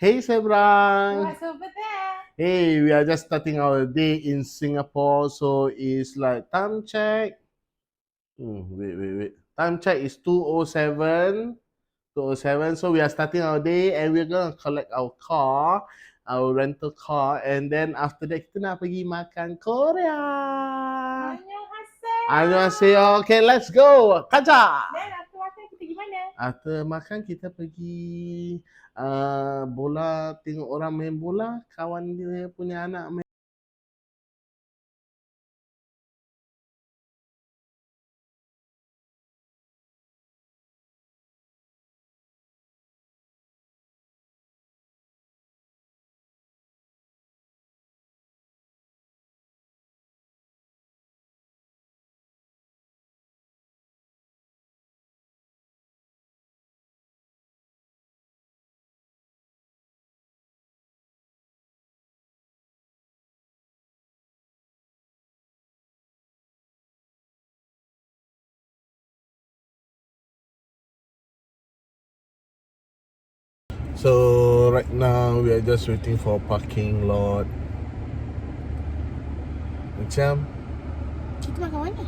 Hey, Sebrang. What's over there? Hey, we are just starting our day in Singapore, so it's like time check. Wait. Time check is 2:07. 2:07. So we are starting our day and we're gonna collect our car, our rental car, and then after that kita nak pergi makan Korea. Annyeonghaseyo. Annyeonghaseyo. Okay, let's go. Kaca. Dan after makan kita pergi mana? After makan kita pergi bola, tengok orang main bola, kawan dia punya anak main. So right now we are just waiting for parking lot. Macam Kita makan mana?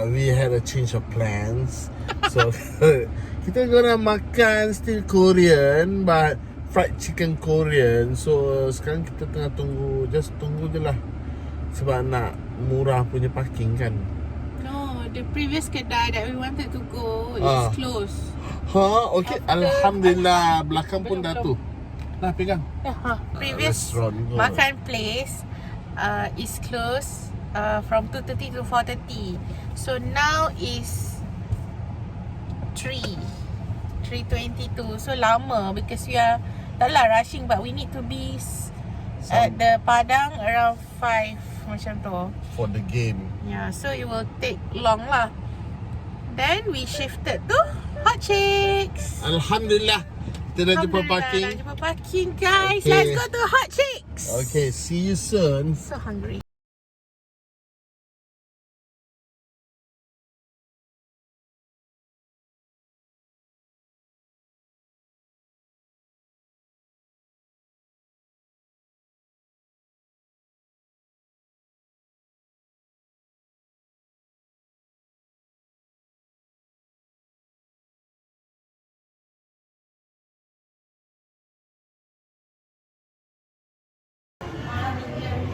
we had a change of plans. So kita gonna makan still Korean but fried chicken Korean. So sekarang kita tengah tunggu, just tunggu je lah. Sebab nak murah punya parking kan. No, the previous kedai that we wanted to go is closed. Okay. Alhamdulillah, belakang pun dah tu. Nah, pegang. Previous Restaurant kot. makan place is closed from 2:30 to 4:30. So now is 3:22. So lama because we are tak lah rushing but we need to be at the Padang around 5 macam tu. For the game. Yeah, so it will take long lah. Then we shifted to Hot Chicks. Alhamdulillah, kita dah jumpa parking. Dah jumpa parking guys. Okay. Let's go to Hot Chicks. Okay, see you soon. So hungry.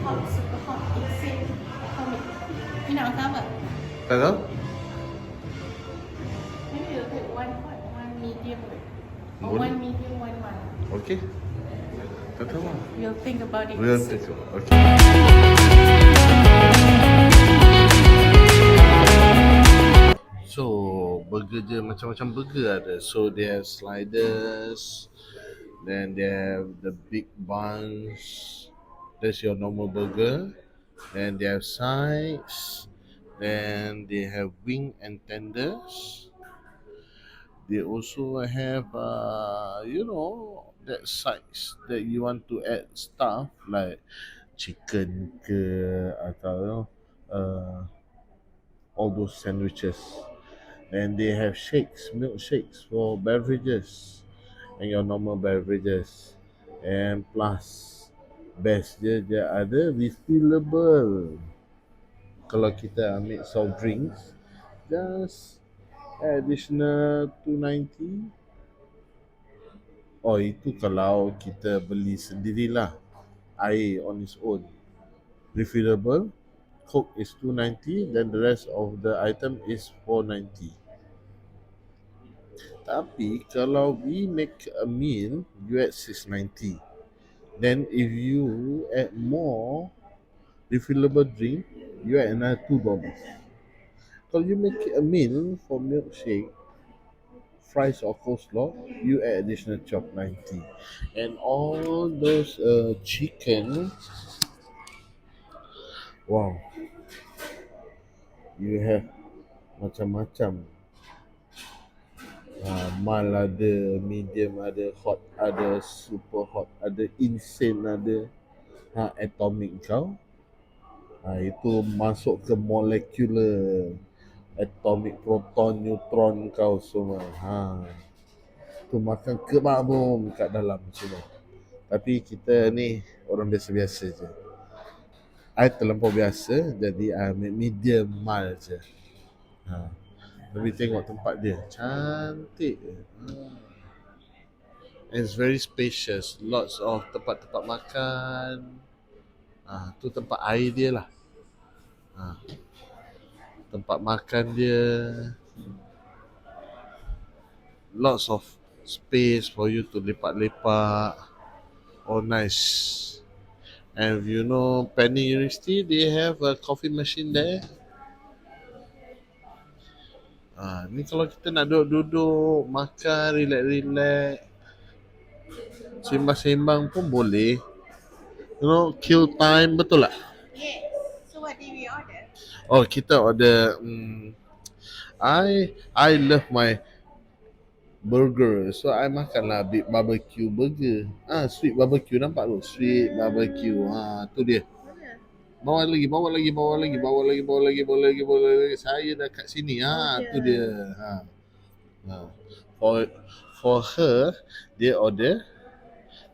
Super hot. You nak makan apa? Tak tahu? Maybe we'll take one hot, one medium. Or Boleh. one medium, one mild. Okay. Tak tahu lah. We'll think about it. We'll take it. Okay. So, burger je macam-macam burger ada. So, they have sliders. Then they have the big buns. That's your normal burger. Then they have sides. Then they have wing and tenders. They also have, that sides that you want to add stuff like chicken ke atau all those sandwiches. And they have shakes, milkshakes for beverages and your normal beverages. And plus, best dia ada refillable. Kalau kita ambil soft drinks, just additional 290. Oh, itu kalau kita beli sendirilah air on its own. Refillable, Coke is 290, then the rest of the item is 490. Tapi kalau we make a meal, you add 690. Then if you add more refillable drink, you add another $2. Kalau you make a meal for milkshake, fries or coleslaw, you add additional $12.90. And all those chicken, wow, you have macam-macam. Mild ada, medium ada, hot ada, super hot ada, insane ada, atomic kau. Itu masuk ke molecular, atomic, proton, neutron kau semua. tu makan kebabum kat dalam semua. Tapi kita ni orang biasa-biasa je. I terlampau biasa, jadi I ambil medium mild je. Ha. Tapi tengok tempat dia, cantik. And it's very spacious, lots of tempat-tempat makan. Tu tempat air dia lah. Tempat makan dia, lots of space for you to lepak-lepak. Oh, nice. And you know, Penny University, they have a coffee machine there. Ni kalau kita nak duduk-duduk, makan, relax-relax, sembang-sembang pun boleh. You know, kill time, betul tak? Yes. So what did we order? Oh, kita order, I love my burger. So I makan lah big barbecue burger. Sweet barbecue, nampak tu? Sweet barbecue. Tu dia. Bawa lagi. Saya dah kat sini. Tu dia. For her, dia order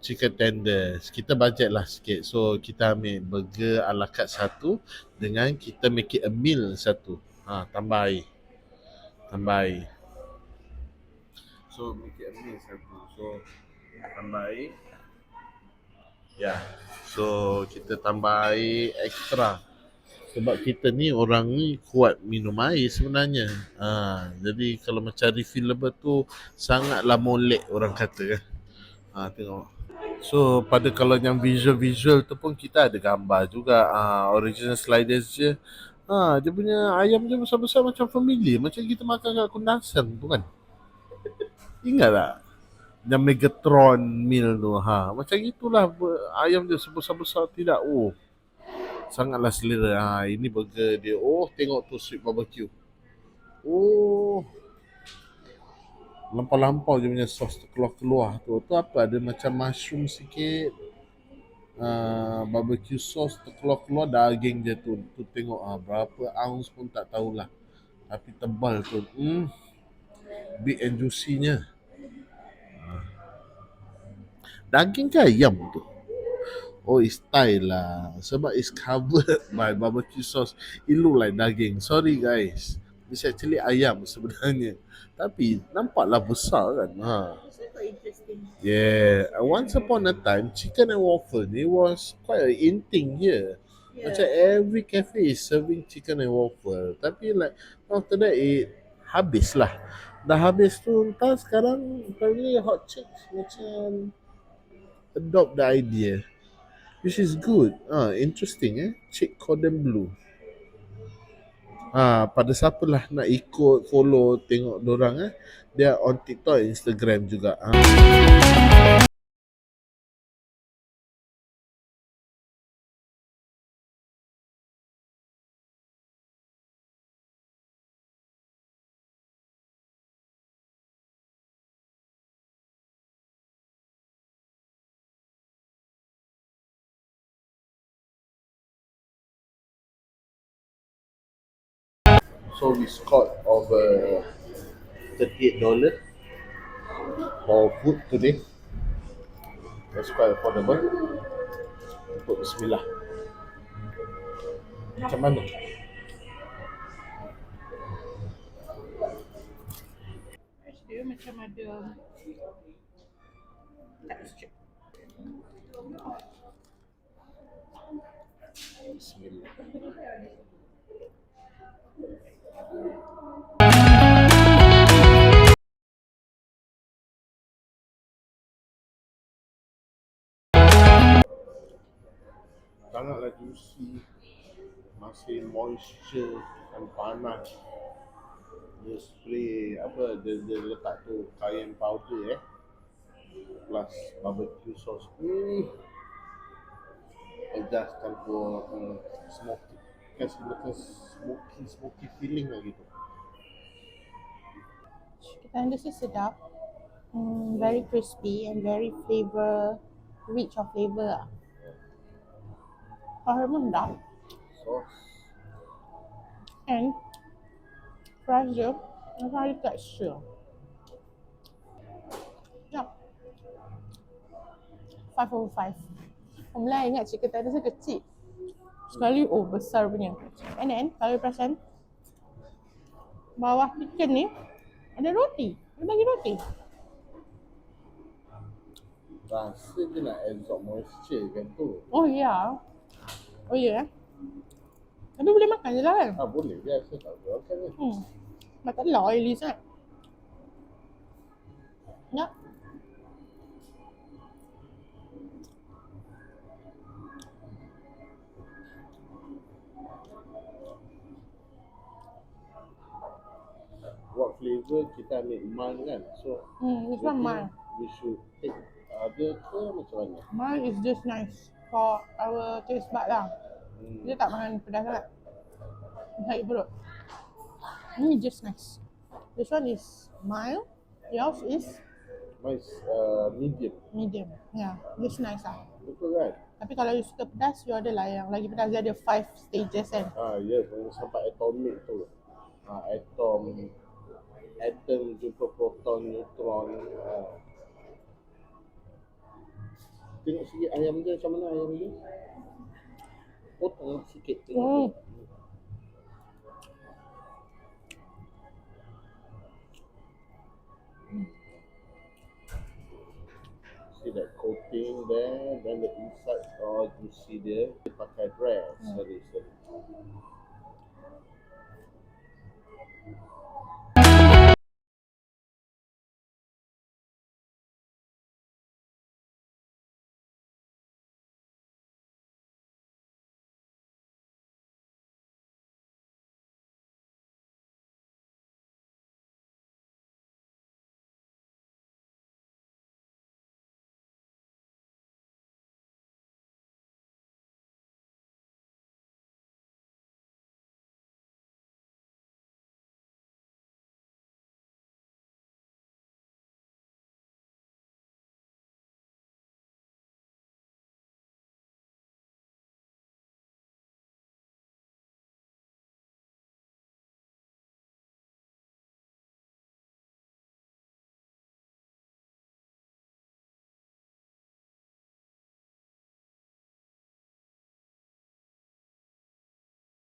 chicken tenders. Kita budget lah sikit. So kita ambil burger a la carte satu dengan kita make it a meal satu. Tambah air. So make it a meal satu. So tambah air. Ya. So kita tambah air extra. Sebab kita ni orang ni kuat minum air sebenarnya. Jadi kalau macam refillable tu sangatlah molek orang kata kan. Tengok. So pada kalau yang visual tu pun kita ada gambar juga. Original sliders je. Dia punya ayam dia besar-besar macam familiar. Macam kita makan kat Kundasan tu kan. Ingat tak? Yang Megatron meal tu. Macam itulah ayam dia sebesar-besar tidak. Sangatlah selera. Ini burger dia. Tengok tu sweet barbecue. Lampau-lampau je punya sos tu keluar-keluar tu. Tu apa? Ada macam mushroom sikit. Barbecue sauce terkeluar-keluar daging je tu. Tu tengok berapa ounce pun tak tahulah. Tapi tebal tu. Big and juicy-nya. Daging ke ayam tu? It's Thai lah. Sebab it's covered by barbecue sauce. It look like daging. Sorry guys. It's actually ayam sebenarnya. Tapi nampaklah besar kan. So interesting. Yeah. Once upon a time, chicken and waffle ni was quite an in thing here. Yeah. Macam every cafe is serving chicken and waffle. Tapi like after that habis lah. Dah habis tu entah sekarang apparently hot chicks macam adopt the idea. Which is good. Interesting Chick Cordon Bleu. Pada siapa lah nak ikut, follow, tengok dorang dia on TikTok, Instagram juga. So we scored over $38 for food today. That's quite affordable. Untuk bismillah. Macam mana? Dia macam ada texture. Bismillah. Sangatlah juicy. Masih moisture dan panas. Dia spray dia letak tu cayenne powder plus barbecue sauce. Just campur smoky. Kasi macam smoky feeling lah gitu. Chicken this is sedap. Very crispy and very rich of flavor. Rendah. Sauce. And fries dia macam ada texture. 5/5. Mula ingat chicken tender tu kecil. Sekali besar punya. And then kalau you perasan bawah chicken ni ada roti. Dia bagi roti. Rasa dia nak absorb moisture kan tu. Oh ya. Oh ya. Tapi boleh makan je lah kan? Boleh biasa tak boleh makan kan. Tak lah oily sangat. Ya. What flavor kita ambil mild kan. So This one mild. we should take ada ke macam mana? Mild is just nice for our taste bud lah. Dia tak makan pedas sangat. Sakit perut. Ini just nice. This one is mild. Yours is Mine is medium. medium. Yeah, just nice lah. Betul kan? Tapi kalau you suka pedas, you order lah yang lagi pedas. Dia ada 5 stages kan. Ya, sampai atomic tu. Atom jumpa proton, neutron. Tengok sikit ayam dia macam mana ayam dia. Potong sikit tengok. See that coating there, then the inside all juicy dia. Dia pakai bread. Sorry.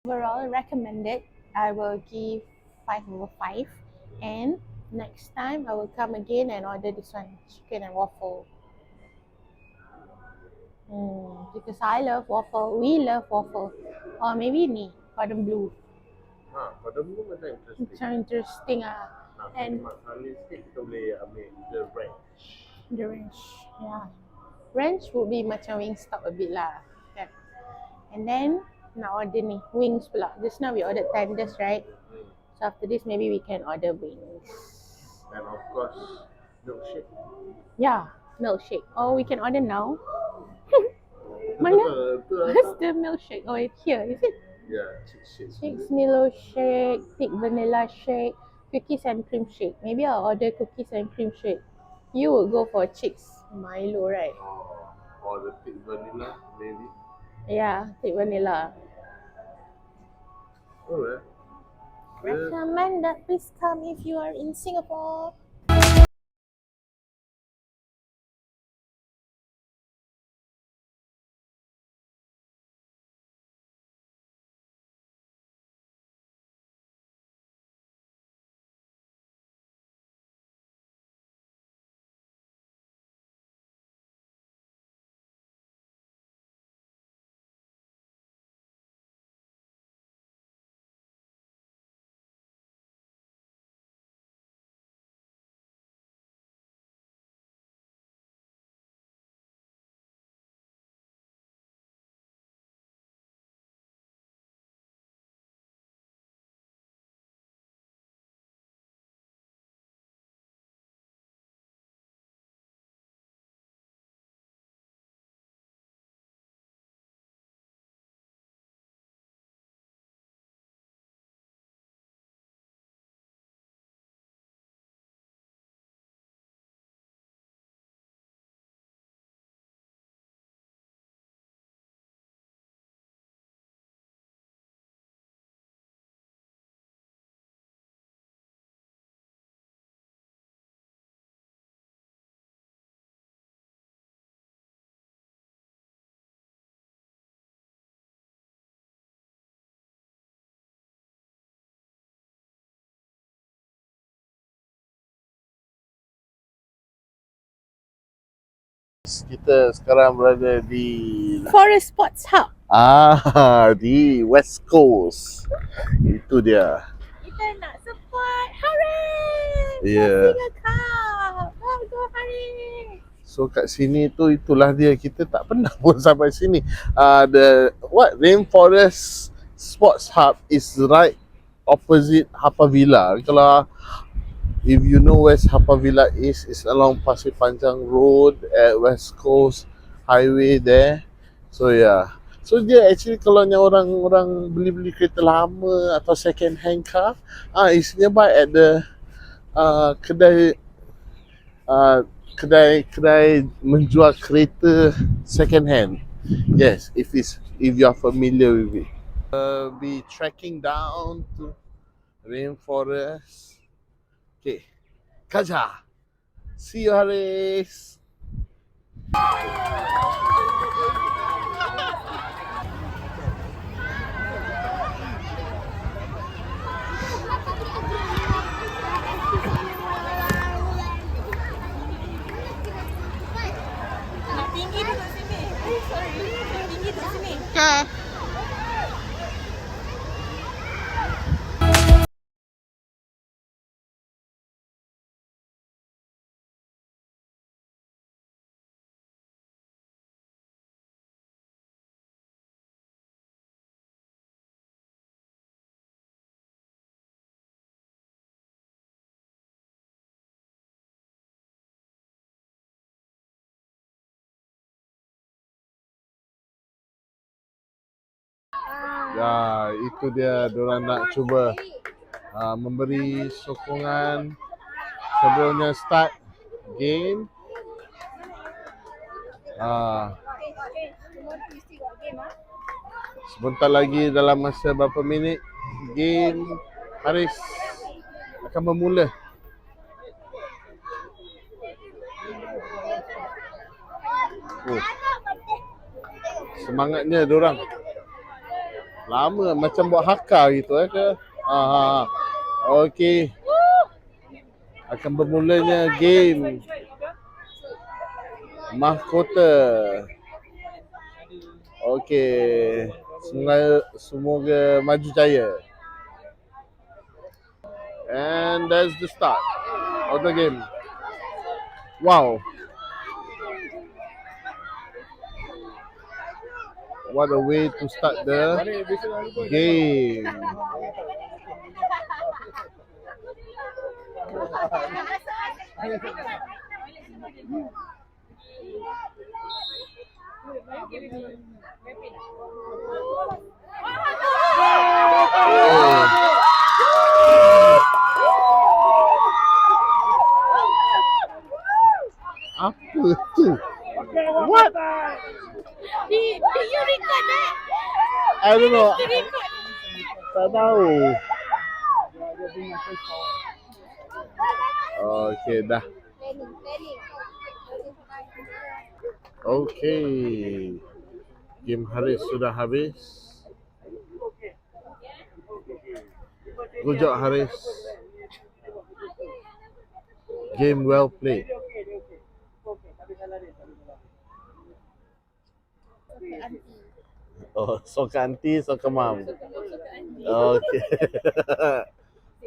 Overall recommended, I will give 5/5. And next time I will come again and order this one, chicken and waffle. Because I love waffle, we love waffle. Or maybe ni, cordon bleu. Pada dulu macam interesting. Macam interesting ah. And masalah sikit kita boleh ambil the ranch. The ranch, yeah. Ranch would be macam Wingstop a bit lah, kan? And then nak order ni wings pula. Just now we ordered tenders, right? So after this maybe we can order wings. And of course milkshake. Yeah, milkshake. Or we can order now. Mana? What's the milkshake? Oh, it's here. Is it? Yeah, shake. Chicks Milo shake, thick vanilla shake, cookies and cream shake. Maybe I'll order cookies and cream shake. You would go for Chicks Milo, right? Or the thick vanilla, maybe. Yeah, thick vanilla. Alright. Recommended. Please come if you are in Singapore. Kita sekarang berada di Forest Sports Hub. di West Coast. Itu dia. Kita nak support Haris. Ya. Cup. Oh, go Haris. So kat sini tu itulah dia, kita tak pernah pun sampai sini. Rainforest Sports Hub is right opposite Haw Villa. Kalau if you know where Haw Villa is, it's along Pasir Panjang Road at West Coast Highway there. So yeah. So dia actually kalau yang orang beli kereta lama atau second hand car, it's nearby at the kedai menjual kereta second hand. Yes, if you are familiar with it. Be trekking down to Rainforest. Okay, Kaja. See you, Haris. Tinggi duduk sini. Sorry. Tinggi duduk sini. Okay. Ya, itu dia, diorang nak cuba memberi sokongan sebelumnya start game. Sebentar lagi, dalam masa berapa minit, game Haris akan bermula. Semangatnya diorang. Lama macam buat haka gitu ke? Okey. Akan bermulanya game mahkota. Okey. Semoga maju jaya. And that's the start of the game. Wow. What a way to start the game. Apa tu? What? Did you record that? I don't know. Tak tahu. Okay, dah. Okay. Game Haris sudah habis. Good job, Haris. Game well played. Oh, soccer auntie, soccer mom. Okay.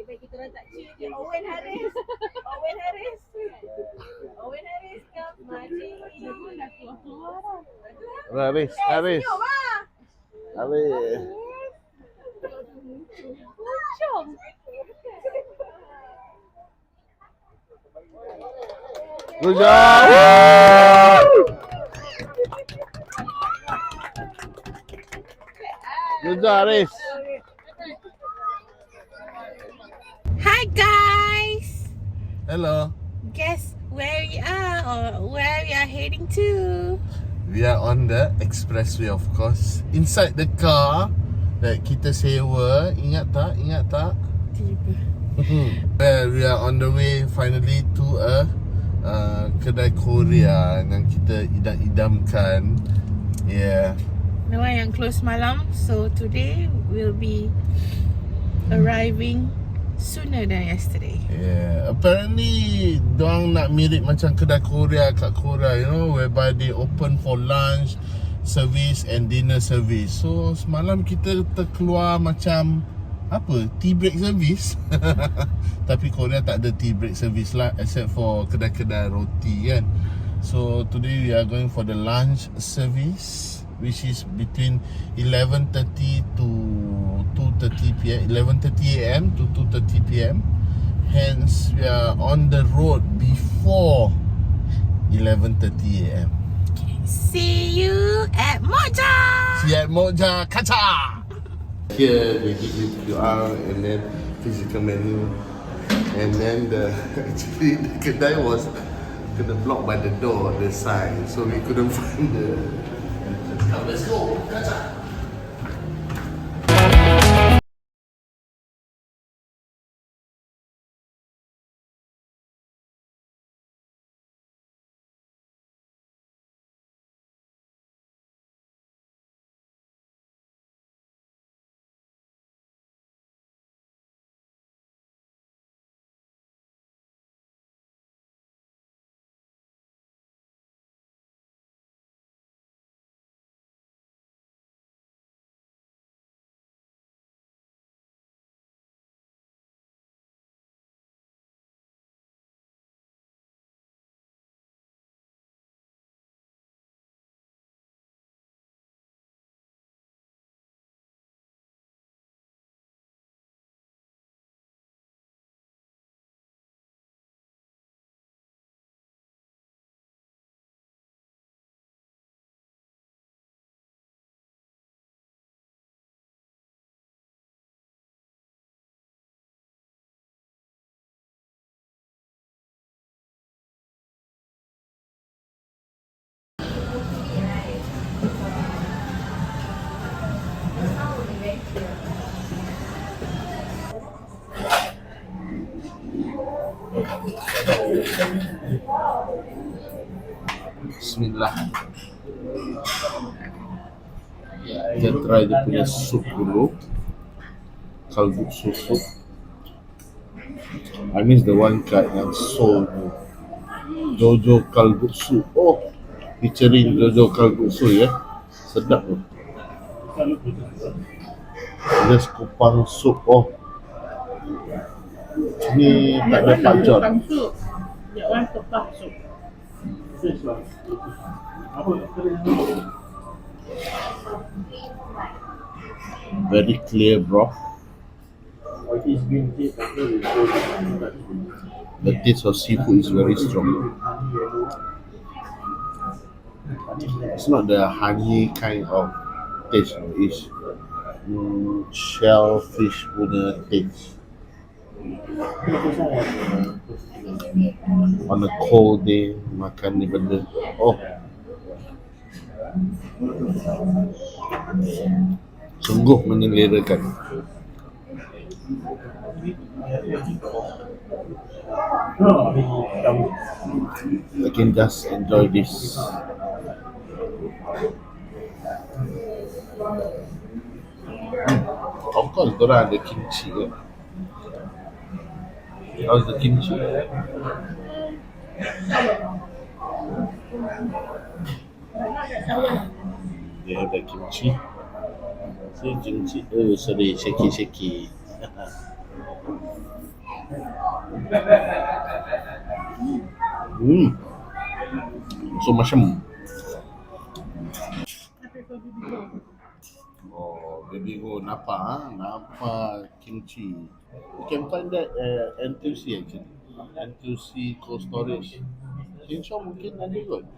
Kita orang tak cheer dia. Owen Haris. Owen Haris. Owen Haris come mati. Haris. Haris. Macam. Good job. Good job, Haris. Hi guys. Hello. Guess where we are or where we are heading to? We are on the expressway, of course. Inside the car that kita sewa. Ingat tak? Tiba. Well, we are on the way finally to a kedai Korea yang kita idam-idamkan. Yeah. The one yang close malam. So today we'll be arriving sooner than yesterday. Yeah, apparently diorang nak mirip macam kedai Korea kat Korea, you know, whereby they open for lunch service and dinner service. So semalam kita terkeluar macam apa, tea break service. Tapi Korea tak ada tea break service lah, except for kedai-kedai roti kan. So today we are going for the lunch service, which is between 11:30 to 2:30 p.m. 11:30 a.m. to 2:30 p.m. Hence, we are on the road before 11:30 a.m. See you at Moja. See you at Moja Kacha! Here, they give you QR and then physical menu. And then actually the kedai was kena blocked by the door, the sign. So we couldn't find the... Now let's go! Kacha! Bismillah. Kita try dia punya sup dulu. Kalguksu soup. I miss the one kat yang Seoul tu. Jojo Kalguksu. Oh, featuring Jojo Kalguksu ya. Sedap tu. Just kupang sup. Oh, ni tak ada Pak John. Soup. That one kepah soup. Very clear broth. The taste of seafood is very strong. It's not the honey kind of taste. It's shellfish punya taste. On a cold day, makan ni benda. Oh, sungguh mengelerakan. I can just enjoy this. Of course, dorang ada kimchi kan. How's the kimchi? They have the kimchi. See kimchi. Oh, sorry, shaky. So macam. Oh, baby go napa, napa kimchi. You can find that at NTUC actually. NTUC Cold Storage. Insya mungkin ada kot.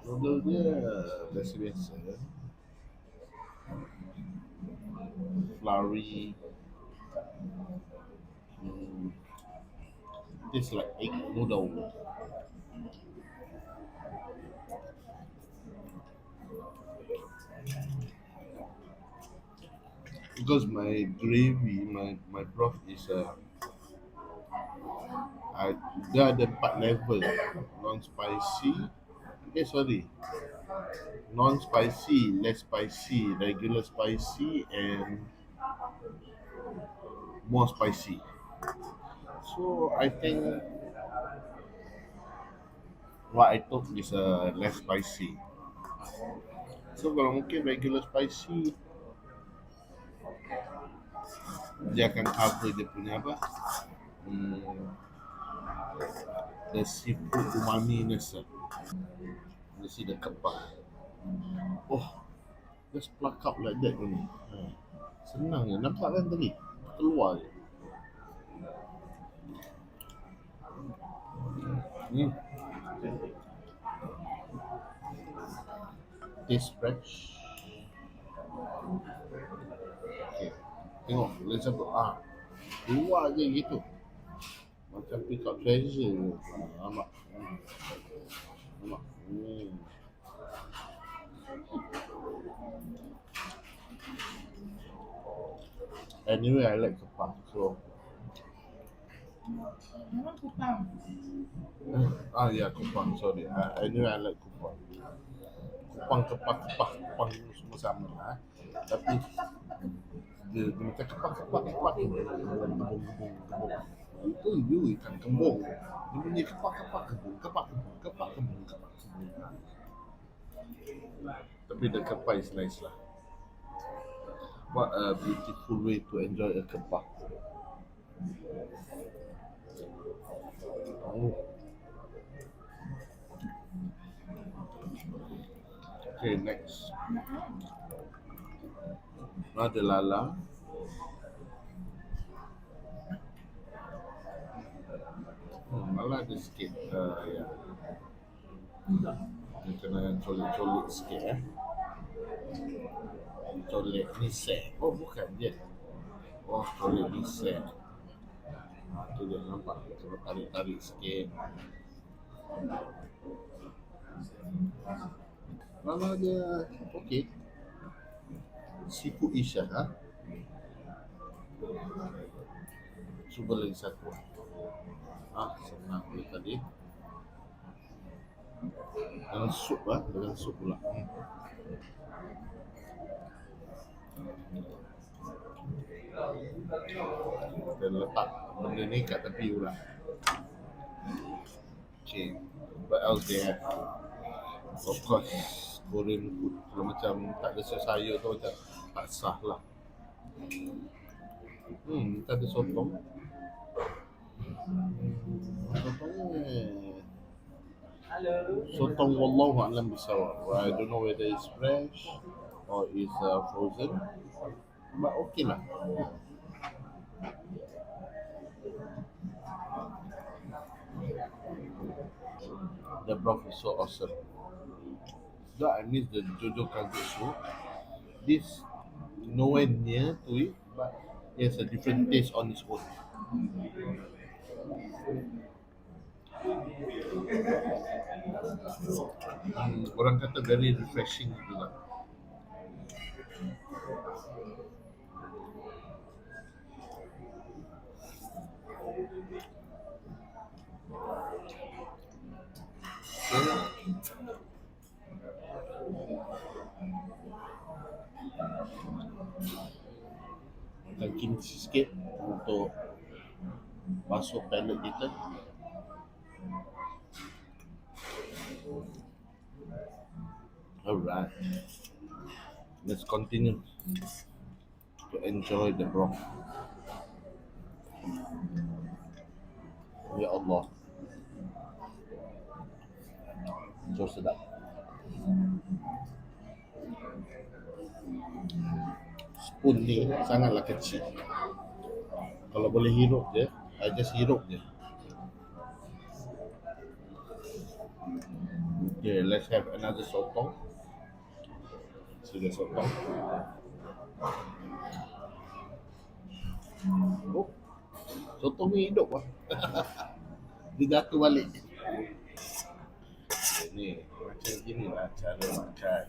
Noodle dia biasa-biasa. Floury. Tastes like egg noodle. Because my gravy, my broth is Dia ada 4 level. Non spicy. Sorry. Non spicy, less spicy, regular spicy, and more spicy. So I think what I took is less spicy. So kalau mungkin regular spicy, dia akan cover dia punya apa? The seafood umami-ness. You see the kepah. Oh, just pluck up like that only. Senang je. Nampak kan tadi? Keluar je. Taste fresh. Okay. Tengok, let's have keluar je gitu. Macam pick up treasure. Nampak. Nampak. Anyway, I like kepah. So Memang kupang. ya kupang, sorry. Anyway, I like kupang. Kupang, kepah semua sama lah. Tapi dia macam kepah. Kembung. Itu you ikan kembung. Dia punya kepah kembung. Tapi the kepah is nice lah. What a beautiful way to enjoy a kepah. Okay, next. Ada lala. Lala ada sikit. Ya. Dia kena colik sikit. Colik nisek. Oh, bukan dia. Oh, colik nisek. Tu dia nampak. Kalau tarik sikit. Lala dia okey. Seafood-ish lah. Cuba lagi satu. Senang dia tadi. Dengan sup pula. Dan letak benda ni kat tepi pula. Okay, what else they have? Of course, Korean food. Kalau macam tak ada sayur tu macam tak sah lah. Kita ada sotong. Sotong wallahu a'lam bisawab. I don't know whether it's fresh or it's frozen, but okay lah. The broth is so awesome. I miss the Jojo Kalguksu. This nowhere near to it, but it has a different taste on its own. Orang kata very refreshing juga. Dan kimchi sikit untuk basuh palate kita. Alright, let's continue to enjoy the broth. Ya Allah, so sedap. Spoon ni sangatlah kecil. Kalau boleh hirup je, I just hirup je. Okay, let's have another sotong. Sudah sotong. Oh, sotong ni hidup lah. Dia jatuh balik. Ni macam gini lah cara makan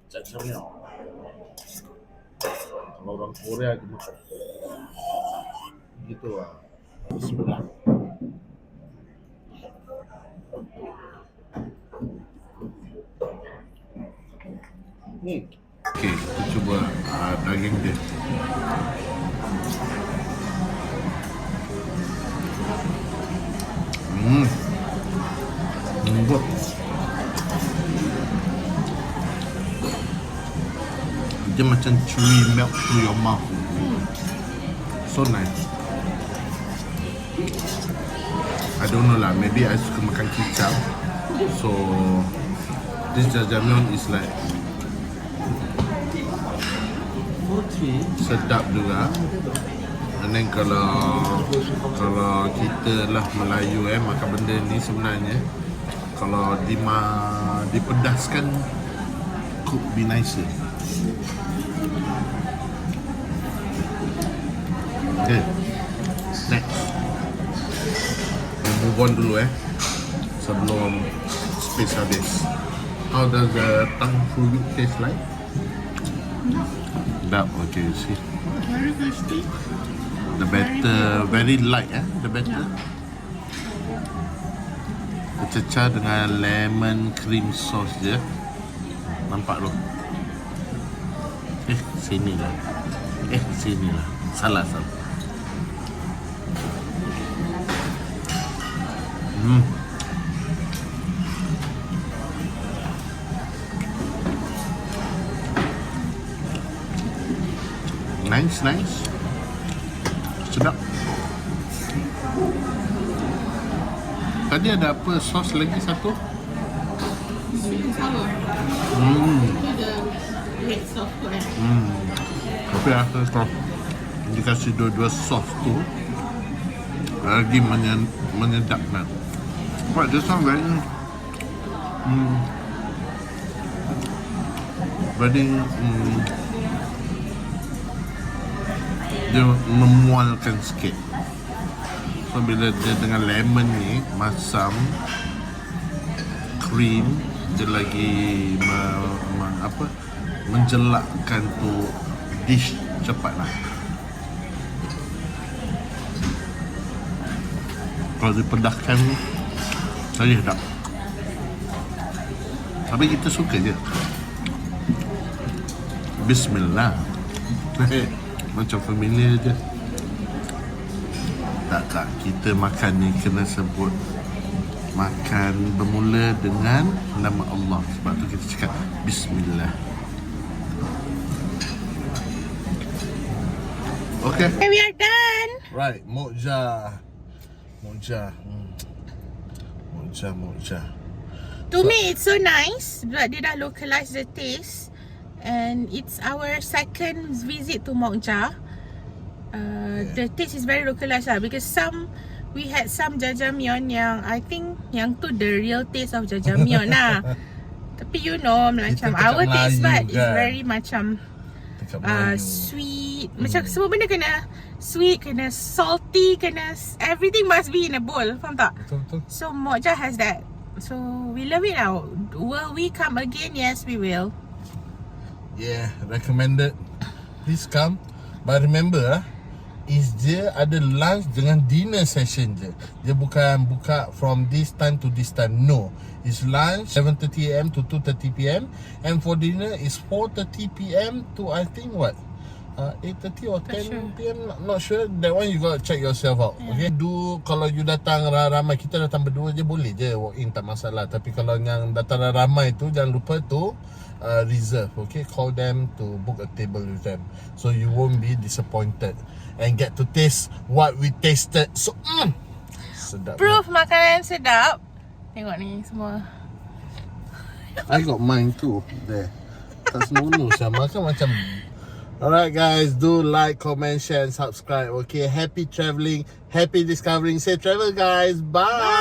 cacamnya. Kalau orang Korea dia makan gitu lah. Bismillah. Okay, kita cuba daging dia. Lembut. Dia macam chewy melt to your mouth. So nice. I don't know lah, maybe I suka makan kicap. So this jajangmyeon is like sedap juga. And then kalau kita lah Melayu makan benda ni sebenarnya kalau dipedaskan could be nicer. Okay, next move on dulu sebelum space habis. How does the tang fruit taste like? Sedap. Okay, you see Very tasty. the batter very light the batter. Cecah dengan lemon cream sauce je. Nampak tu. Sinilah. Salah. Nice. Sedap. Tadi ada apa sos lagi satu? Sweet and sour. The red sauce tu Tapi kalau dikasih dua-dua sos tu lagi menyedapkan. But this one very dia memualkan sikit. So bila dia dengan lemon ni masam cream dia lagi menjelakkan tu dish cepatlah. Kalau dipedahkan saya sedap. Tapi kita suka je. Bismillah. Macam familiar je. Tak, kita makan ni kena sebut makan bermula dengan nama Allah. Sebab tu kita cakap Bismillah. Okay. Okay, we are done. Right, Mokja. To me, it's so nice. But dia dah localize the taste. And it's our second visit to Mokja. The taste is very localized lah. Because we had some jajangmyeon yang I think yang tu the real taste of jajangmyeon lah. Tapi macam our taste bud is very macam sweet. Macam semua benda kena sweet, kena salty, everything must be in a bowl. Faham tak? Betul. So Mokja has that. So we love it now. Will we come again? Yes, we will. Yeah, recommended. Please come. But remember is dia ada lunch dengan dinner session je. Dia bukan buka from this time to this time. No. It's lunch 7:30 AM to 2:30 PM. And for dinner is 4:30 PM to I think what? 8:30 or 10 PM, not sure. That one you got to check yourself out. Okay, kalau you datang ramai, kita datang berdua je boleh je walk in, tak masalah. Tapi kalau yang datang ramai tu jangan lupa tu reserve. Okay, call them to book a table with them, so you won't be disappointed and get to taste what we tasted. So sedap. Proof makanan sedap. Tengok ni semua. I got mine too there. Tak senonoh saya makan macam. Alright guys, do like, comment, share and subscribe. Okay, happy travelling, happy discovering. Safe travel guys. Bye.